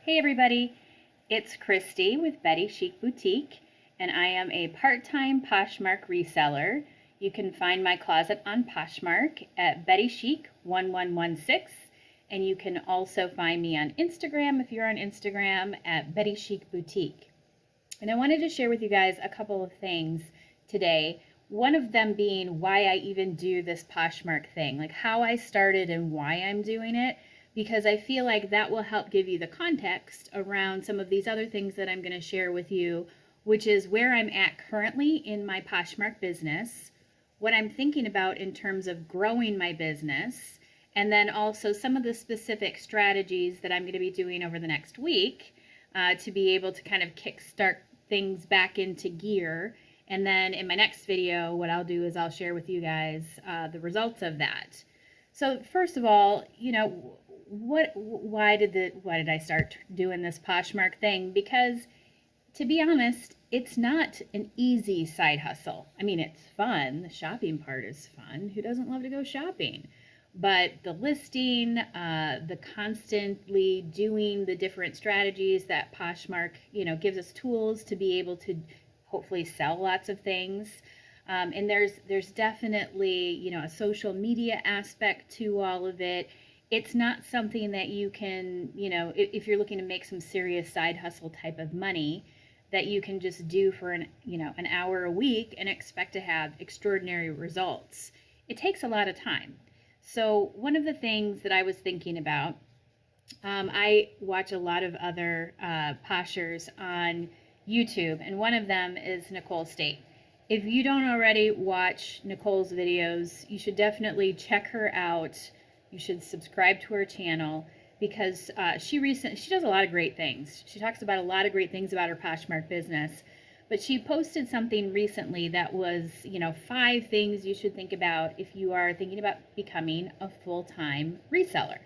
Hey everybody, it's Christy with Betty Chic Boutique, and I am a part-time Poshmark reseller. You can find my closet on Poshmark at Betty Chic 1116, and you can also find me on Instagram if you're on Instagram at Betty Chic Boutique. And I wanted to share with you guys a couple of things today. One of them being why I even do this Poshmark thing, like how I started and why I'm doing it, because I feel like that will help give you the context around some of these other things that I'm going to share with you, which is where I'm at currently in my Poshmark business, what I'm thinking about in terms of growing my business, and then also some of the specific strategies that I'm going to be doing over the next week to be able to kind of kickstart things back into gear. And then in my next video, what I'll do is I'll share with you guys the results of that. So first of all, why did I start doing this Poshmark thing? Because to be honest, it's not an easy side hustle. I mean, it's fun. The shopping part is fun. Who doesn't love to go shopping? But the listing, the constantly doing the different strategies that Poshmark, gives us tools to be able to hopefully sell lots of things. And there's definitely, a social media aspect to all of it. It's not something that you can, if you're looking to make some serious side hustle type of money, that you can just do for an hour a week and expect to have extraordinary results. It takes a lot of time. So one of the things that I was thinking about, I watch a lot of other poshers on YouTube, and one of them is Nicole State. If you don't already watch Nicole's videos, you should definitely check her out. You should subscribe to her channel because she does a lot of great things. She talks about a lot of great things about her Poshmark business, but she posted something recently that was, 5 things you should think about if you are thinking about becoming a full-time reseller.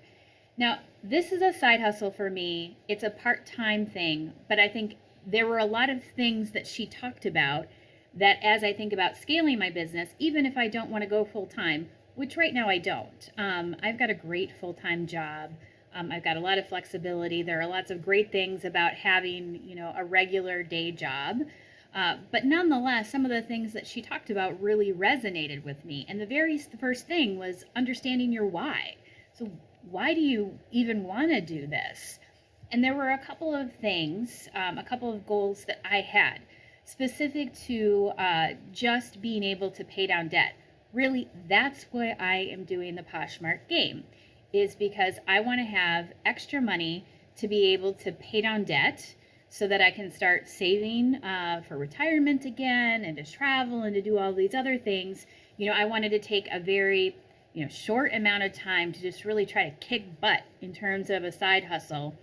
Now, this is a side hustle for me. It's a part-time thing, but I think there were a lot of things that she talked about that as I think about scaling my business, even if I don't want to go full-time, which right now I don't. I've got a great full-time job. I've got a lot of flexibility. There are lots of great things about having, a regular day job. But nonetheless, some of the things that she talked about really resonated with me. And the very first thing was understanding your why. So why do you even want to do this? And there were a couple of things, a couple of goals that I had specific to just being able to pay down debt. Really, that's why I am doing the Poshmark game, is because I want to have extra money to be able to pay down debt so that I can start saving for retirement again and to travel and to do all these other things. I wanted to take a very, short amount of time to just really try to kick butt in terms of a side hustle.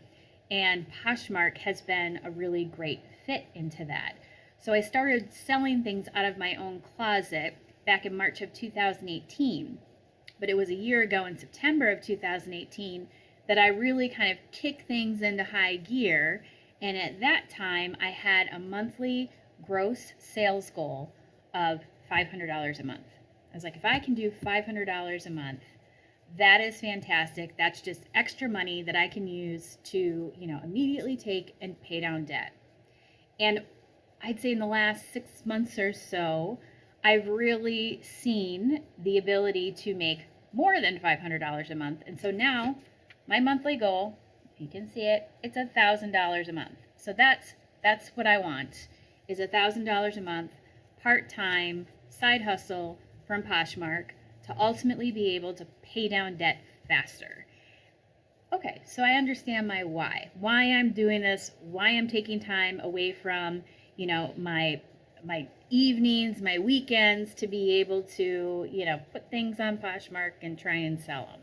And Poshmark has been a really great fit into that. So I started selling things out of my own closet back in March of 2018. But it was a year ago in September of 2018 that I really kind of kicked things into high gear. And at that time, I had a monthly gross sales goal of $500 a month. I was like, if I can do $500 a month, that is fantastic. That's just extra money that I can use to, immediately take and pay down debt. And I'd say in the last 6 months or so, I've really seen the ability to make more than $500 a month. And so now my monthly goal, if you can see it, it's $1,000 a month. So that's what I want, is $1,000 a month, part-time, side hustle from Poshmark, to ultimately be able to pay down debt faster. Okay, so I understand my why I'm doing this, why I'm taking time away from, my evenings, my weekends, to be able to, put things on Poshmark and try and sell them.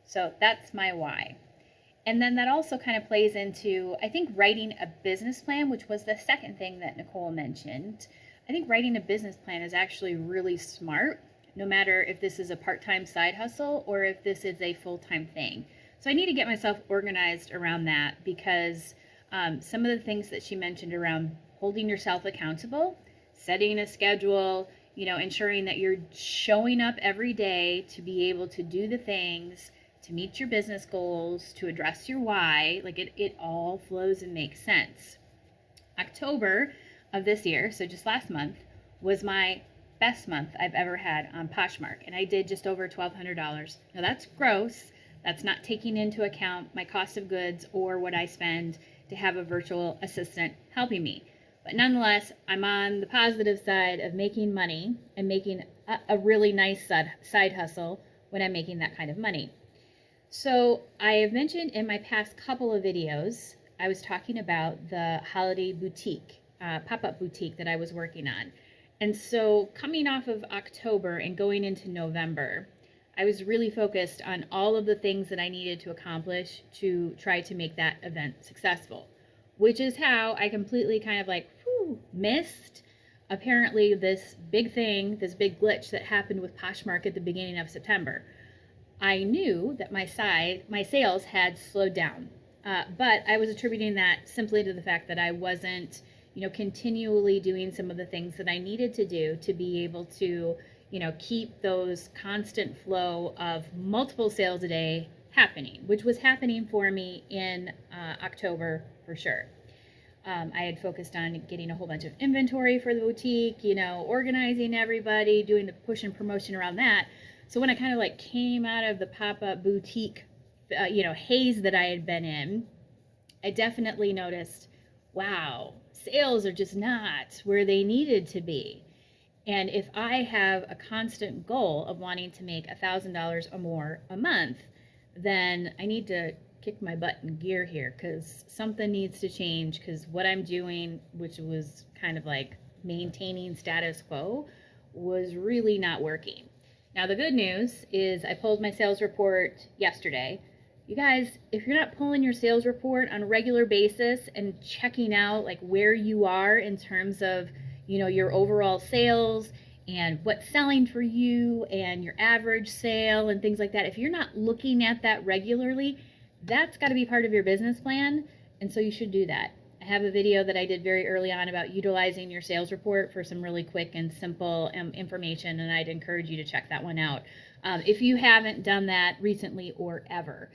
So that's my why. And then that also kind of plays into, I think, writing a business plan, which was the second thing that Nicole mentioned. I think writing a business plan is actually really smart, no matter if this is a part-time side hustle or if this is a full-time thing. So I need to get myself organized around that, because some of the things that she mentioned around holding yourself accountable, setting a schedule, ensuring that you're showing up every day to be able to do the things to meet your business goals, to address your why. Like it all flows and makes sense. October of this year, so just last month, was my best month I've ever had on Poshmark, and I did just over $1,200. Now that's gross. That's not taking into account my cost of goods or what I spend to have a virtual assistant helping me. But nonetheless, I'm on the positive side of making money and making a really nice side hustle when I'm making that kind of money. So I have mentioned in my past couple of videos, I was talking about the holiday boutique, pop-up boutique that I was working on. And so coming off of October and going into November, I was really focused on all of the things that I needed to accomplish to try to make that event successful, which is how I completely kind of like missed apparently this big thing, this big glitch that happened with Poshmark at the beginning of September. I knew that my sales had slowed down, but I was attributing that simply to the fact that I wasn't, continually doing some of the things that I needed to do to be able to, keep those constant flow of multiple sales a day happening, which was happening for me in October for sure. I had focused on getting a whole bunch of inventory for the boutique, organizing everybody, doing the push and promotion around that. So when I kind of like came out of the pop-up boutique, haze that I had been in, I definitely noticed, wow, sales are just not where they needed to be. And if I have a constant goal of wanting to make $1,000 or more a month, then I need to kick my butt in gear here, because something needs to change, because what I'm doing, which was kind of like maintaining status quo, was really not working. Now the good news is I pulled my sales report yesterday. You guys, if you're not pulling your sales report on a regular basis and checking out like where you are in terms of, your overall sales and what's selling for you and your average sale and things like that, if you're not looking at that regularly, that's got to be part of your business plan, and so you should do that. I have a video that I did very early on about utilizing your sales report for some really quick and simple information, and I'd encourage you to check that one out if you haven't done that recently or ever.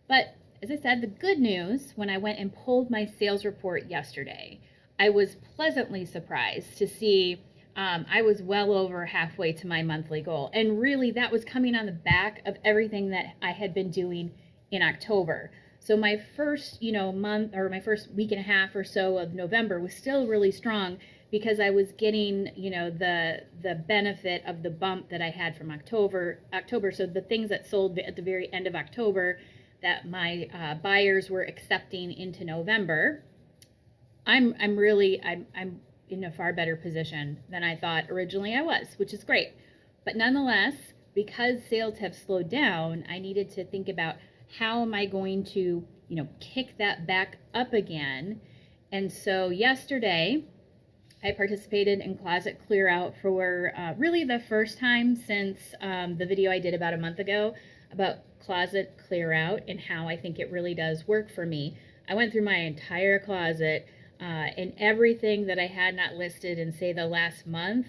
But as I said, the good news, when I went and pulled my sales report yesterday, I was pleasantly surprised to see I was well over halfway to my monthly goal, and really that was coming on the back of everything that I had been doing in October. So my first, month, or my first week and a half or so of November was still really strong, because I was getting, the benefit of the bump that I had from October. So the things that sold at the very end of October that my buyers were accepting into November, I'm in a far better position than I thought originally I was, which is great. But nonetheless, because sales have slowed down, I needed to think about, how am I going to, kick that back up again? And so yesterday, I participated in Closet Clear Out for really the first time since the video I did about a month ago about closet clear out and how I think it really does work for me. I went through my entire closet and everything that I had not listed in, say, the last month,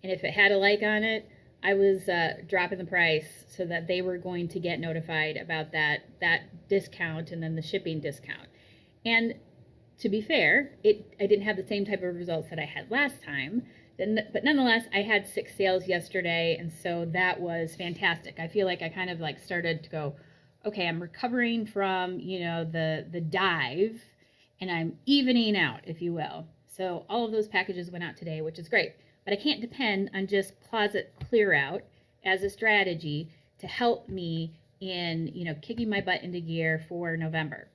and if it had a like on it, I was dropping the price so that they were going to get notified about that discount and then the shipping discount. And to be fair, I didn't have the same type of results that I had last time, but nonetheless, I had 6 sales yesterday, and so that was fantastic. I feel like I kind of like started to go, okay, I'm recovering from, the dive, and I'm evening out, if you will. So all of those packages went out today, which is great. But I can't depend on just closet clear out as a strategy to help me in, kicking my butt into gear for November.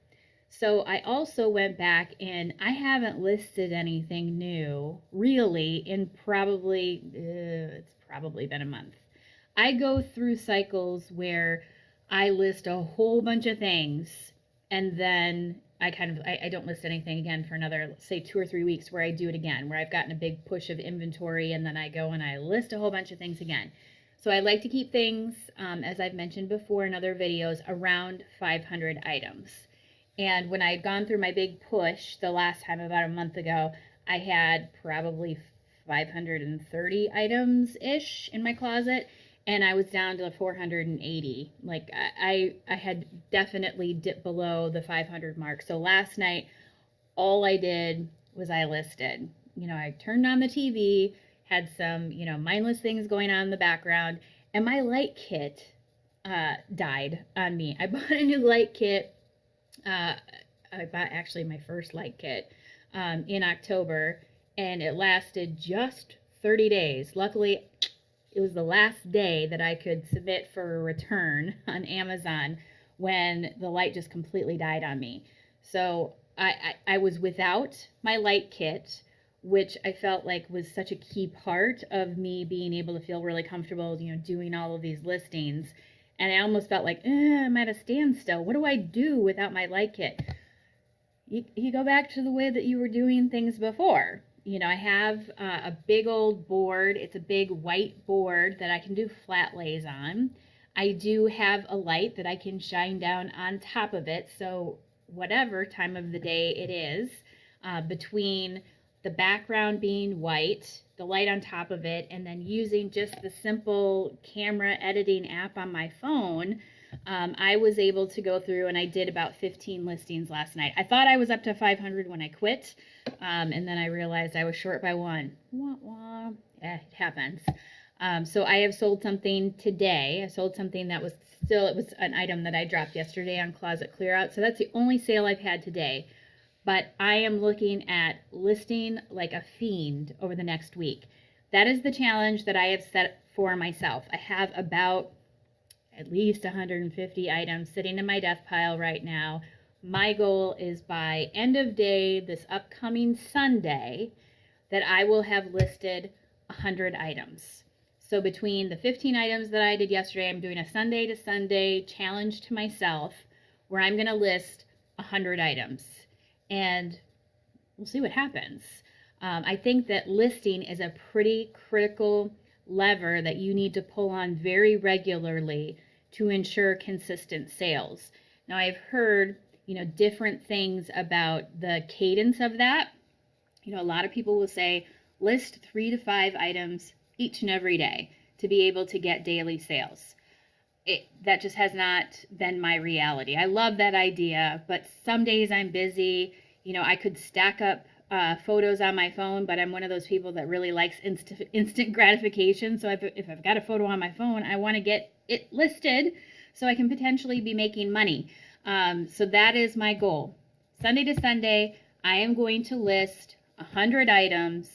So I also went back, and I haven't listed anything new really in it's probably been a month. I go through cycles where I list a whole bunch of things, and then I don't list anything again for another, say, 2 or 3 weeks, where I do it again, where I've gotten a big push of inventory, and then I go and I list a whole bunch of things again. So I like to keep things, as I've mentioned before in other videos, around 500 items. And when I had gone through my big push the last time, about a month ago, I had probably 530 items-ish in my closet. and I was down to 480. Like I had definitely dipped below the 500 mark. So last night, all I did was I listed. I turned on the TV, had some, mindless things going on in the background, and my light kit died on me. I bought a new light kit. I bought actually my first light kit in October, and it lasted just 30 days. Luckily, it was the last day that I could submit for a return on Amazon when the light just completely died on me. So I was without my light kit, which I felt like was such a key part of me being able to feel really comfortable, doing all of these listings. And I almost felt like, I'm at a standstill. What do I do without my light kit? You go back to the way that you were doing things before. I have a big old board. It's a big white board that I can do flat lays on. I do have a light that I can shine down on top of it. So whatever time of the day it is, between the background being white, the light on top of it, and then using just the simple camera editing app on my phone, I was able to go through, and I did about 15 listings last night. I thought I was up to 500 when I quit, and then I realized I was short by one. Wah, wah. It happens. So I have sold something today. I sold something that was it was an item that I dropped yesterday on Closet Clear Out. So that's the only sale I've had today. But I am looking at listing like a fiend over the next week. That is the challenge that I have set for myself. I have about at least 150 items sitting in my death pile right now. My goal is by end of day this upcoming Sunday that I will have listed 100 items. So between the 15 items that I did yesterday, I'm doing a Sunday to Sunday challenge to myself where I'm going to list 100 items. And we'll see what happens. I think that listing is a pretty critical lever that you need to pull on very regularly to ensure consistent sales. Now, I've heard, different things about the cadence of that. A lot of people will say list 3 to 5 items each and every day to be able to get daily sales. That just has not been my reality. I love that idea, but some days I'm busy. I could stack up photos on my phone, but I'm one of those people that really likes instant gratification. So if I've got a photo on my phone, I want to get it listed so I can potentially be making money. So that is my goal. Sunday to Sunday, I am going to list 100 items.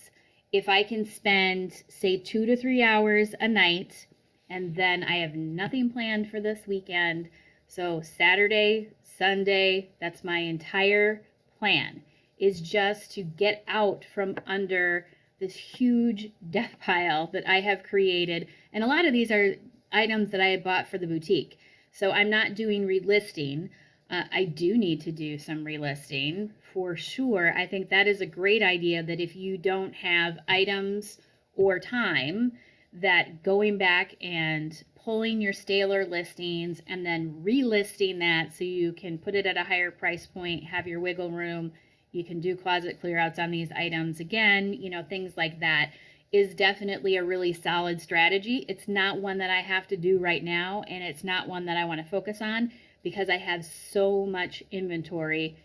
If I can spend, say, 2 to 3 hours a night, and then I have nothing planned for this weekend. So Saturday, Sunday, that's my entire plan, is just to get out from under this huge death pile that I have created. And a lot of these are items that I had bought for the boutique. So I'm not doing relisting. I do need to do some relisting for sure. I think that is a great idea, that if you don't have items or time, that going back and pulling your staler listings and then relisting that so you can put it at a higher price point, have your wiggle room, you can do closet clear outs on these items again, things like that is definitely a really solid strategy. It's not one that I have to do right now, and it's not one that I want to focus on because I have so much inventory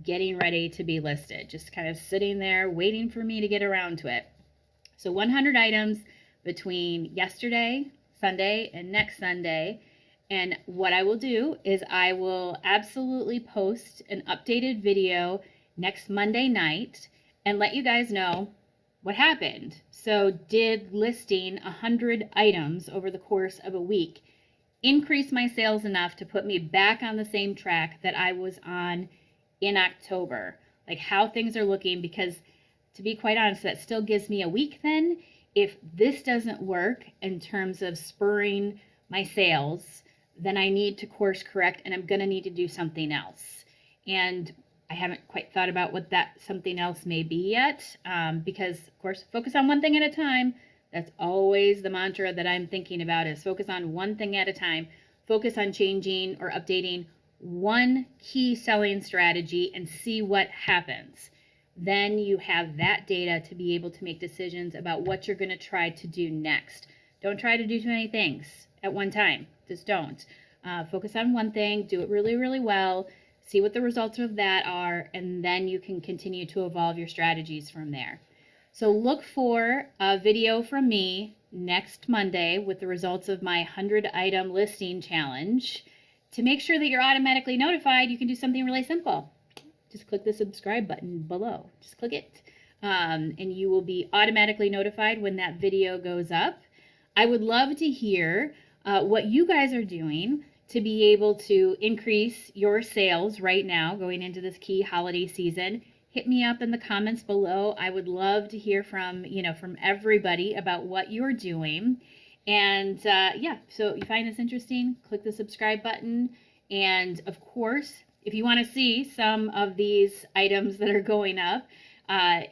getting ready to be listed, just kind of sitting there waiting for me to get around to it. So 100 items between yesterday, Sunday, and next Sunday. And what I will do is I will absolutely post an updated video next Monday night and let you guys know what happened. So did listing 100 items over the course of a week increase my sales enough to put me back on the same track that I was on in October? Like how things are looking, because to be quite honest, that still gives me a week then. If this doesn't work in terms of spurring my sales, then I need to course correct and I'm going to need to do something else. And I haven't quite thought about what that something else may be yet, because, of course, focus on one thing at a time. That's always the mantra that I'm thinking about, is focus on one thing at a time. Focus on changing or updating one key selling strategy and see what happens. Then you have that data to be able to make decisions about what you're going to try to do next. Don't try to do too many things at one time. Just don't. Focus on one thing, do it really, really well, see what the results of that are, and then you can continue to evolve your strategies from there. So look for a video from me next Monday with the results of my 100-item listing challenge. To make sure that you're automatically notified, you can do something really simple. Just click the subscribe button below. Just click it, and you will be automatically notified when that video goes up. I would love to hear what you guys are doing to be able to increase your sales right now going into this key holiday season. Hit me up in the comments below. I would love to hear from, from everybody about what you're doing. And yeah, so if you find this interesting, click the subscribe button. And of course, if you want to see some of these items that are going up,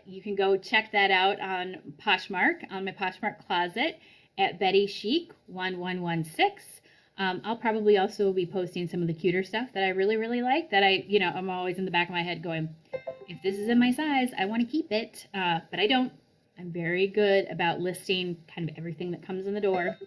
you can go check that out on Poshmark, on my Poshmark closet at Betty Chic 1116. I'll probably also be posting some of the cuter stuff that I really, really like, that I'm always in the back of my head going, if this is in my size, I want to keep it, but I don't. I'm very good about listing kind of everything that comes in the door.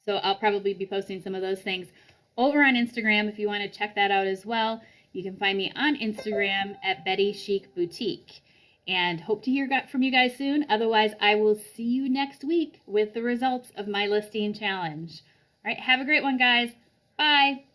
So I'll probably be posting some of those things over on Instagram if you want to check that out as well. You can find me on Instagram at Betty Chic Boutique. And hope to hear from you guys soon. Otherwise, I will see you next week with the results of my listing challenge. All right, have a great one, guys. Bye.